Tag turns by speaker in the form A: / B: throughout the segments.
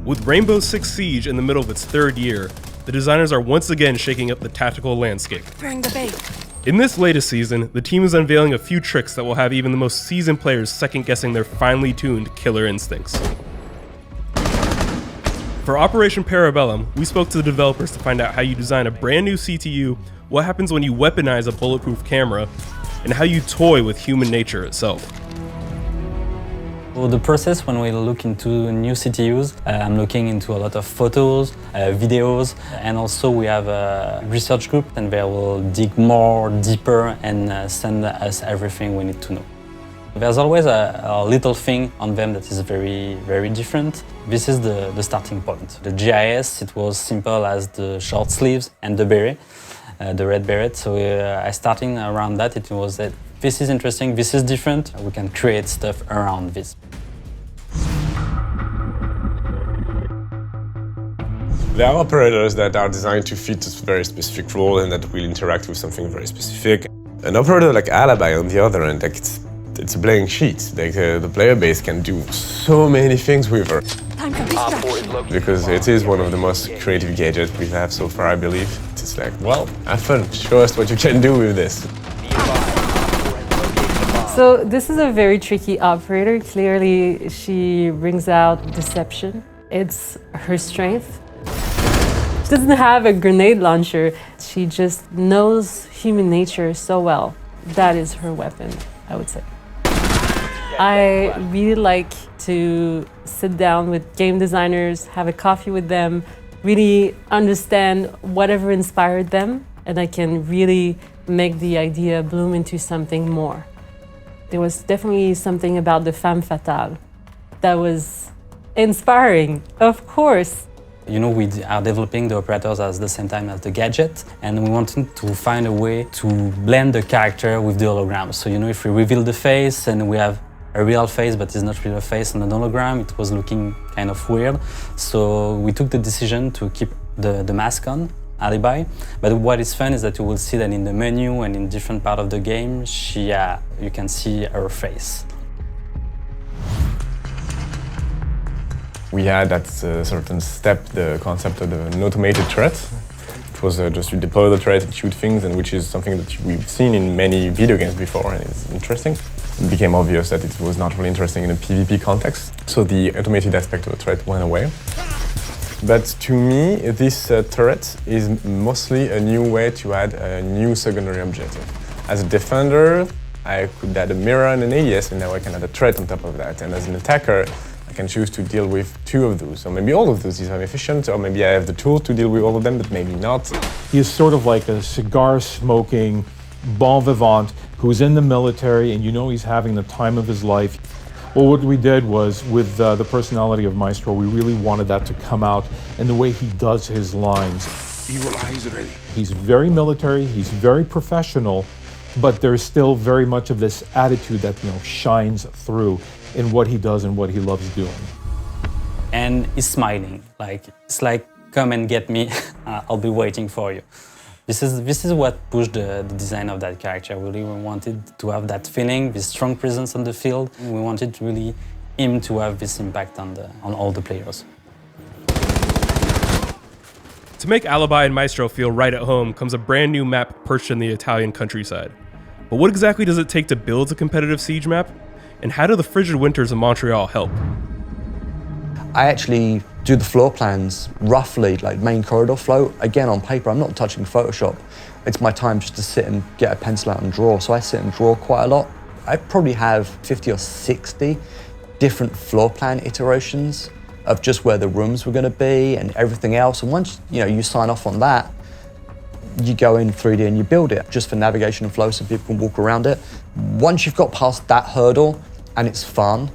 A: With Rainbow Six Siege in the middle of its third year, the designers are once again shaking up the tactical landscape.
B: Bring the bait.
A: In this latest season, the team is unveiling a few tricks that will have even the most seasoned players second-guessing their finely tuned killer instincts. For Operation Parabellum, we spoke to the developers to find out how you design a brand new CTU, what happens when you weaponize a bulletproof camera, and how you toy with human nature itself.
C: So the process when we look into new CTUs, I'm looking into a lot of photos, videos, and also we have a research group and they will dig more deeper and send us everything we need to know. There's always a little thing on them that is very, very different. This is the starting point. The GIS, it was simple as the short sleeves and the beret, the red beret. So I starting around that, it was that this is interesting, this is different, we can create stuff around this.
D: There are operators that are designed to fit a very specific role and that will interact with something very specific. An operator like Alibi, on the other end, like it's a blank sheet. Like the player base can do so many things with her.
B: Time for distraction.
D: Because it is one of the most creative gadgets we have so far, I believe. It's like, well, have fun, show us what you can do with this.
E: So this is a very tricky operator. Clearly, she brings out deception. It's her strength. She doesn't have a grenade launcher. She just knows human nature so well. That is her weapon, I would say. I really like to sit down with game designers, have a coffee with them, really understand whatever inspired them, and I can really make the idea bloom into something more. There was definitely something about the femme fatale that was inspiring, of course.
C: You know, we are developing the operators at the same time as the gadget, and we wanted to find a way to blend the character with the hologram. So, you know, if we reveal the face and we have a real face, but it's not really a face on an hologram, it was looking kind of weird. So we took the decision to keep the mask on, Alibi. But what is fun is that you will see that in the menu and in different part of the game, you can see her face.
D: We had at a certain step the concept of an automated threat. It was just you deploy the threat and shoot things, and which is something that we've seen in many video games before, and it's interesting. It became obvious that it was not really interesting in a PvP context, so the automated aspect of the threat went away. But to me, this turret is mostly a new way to add a new secondary objective. As a defender, I could add a mirror and an AES, and now I can add a threat on top of that. And as an attacker, I can choose to deal with two of those, or maybe all of those if I'm efficient, or maybe I have the tool to deal with all of them, but maybe not.
F: He's sort of like a cigar-smoking bon vivant who's in the military, and you know he's having the time of his life. Well, what we did was, with the personality of Maestro, we really wanted that to come out in the way he does his lines.
G: Evil eyes ready.
F: He's very military, he's very professional, but there's still very much of this attitude that, you know, shines through in what he does and what he loves doing.
C: And he's smiling, it's like, come and get me, I'll be waiting for you. This is what pushed the design of that character. We really wanted to have that feeling, this strong presence on the field. We wanted really him to have this impact on all the players.
A: To make Alibi and Maestro feel right at home comes a brand new map perched in the Italian countryside. But what exactly does it take to build a competitive Siege map? And how do the frigid winters of Montreal help?
H: I actually do the floor plans roughly, like main corridor flow, again on paper. I'm not touching Photoshop. It's my time just to sit and get a pencil out and draw. So I sit and draw quite a lot. I probably have 50 or 60 different floor plan iterations of just where the rooms were going to be and everything else. And once you sign off on that, you go in 3D and you build it just for navigation and flow so people can walk around it. Once you've got past that hurdle and it's fun,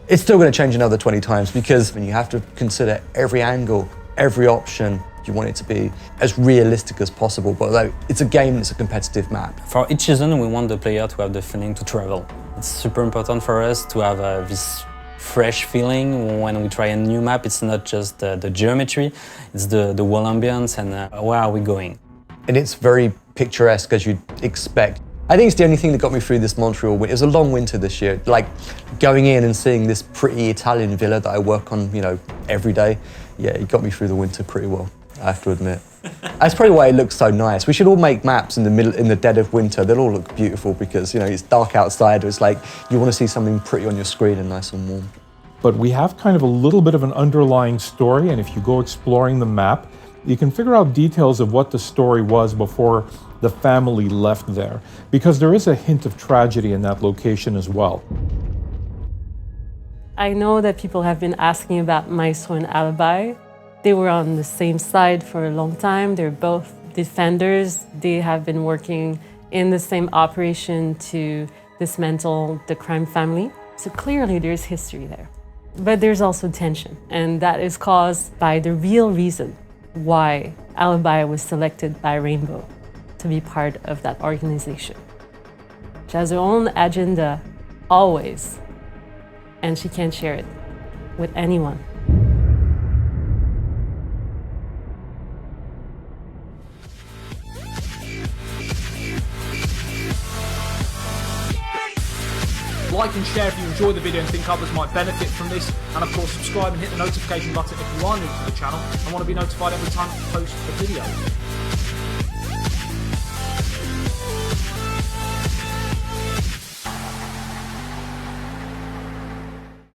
H: it's still going to change another 20 times because you have to consider every angle, every option. You want it to be as realistic as possible, but although it's a game, it's a competitive map.
C: For each season, we want the player to have the feeling to travel. It's super important for us to have this fresh feeling when we try a new map. It's not just the geometry, it's the whole ambience and where are we going.
H: And it's very picturesque as you'd expect. I think it's the only thing that got me through this Montreal winter. It was a long winter this year. Like going in and seeing this pretty Italian villa that I work on, you know, every day. Yeah, it got me through the winter pretty well, I have to admit. That's probably why it looks so nice. We should all make maps in the dead of winter. They'll all look beautiful because, you know, it's dark outside. It's like you want to see something pretty on your screen and nice and warm.
F: But we have kind of a little bit of an underlying story, and if you go exploring the map, you can figure out details of what the story was before the family left there, because there is a hint of tragedy in that location as well.
E: I know that people have been asking about Maestro and Alibi. They were on the same side for a long time. They're both defenders. They have been working in the same operation to dismantle the crime family. So clearly there's history there. But there's also tension, and that is caused by the real reason why Alibi was selected by Rainbow to be part of that organization. She has her own agenda, always, and she can't share it with anyone.
G: Like and share if you enjoy the video and think others might benefit from this, and of course subscribe and hit the notification button if you are new to the channel and want to be notified every time I post a video.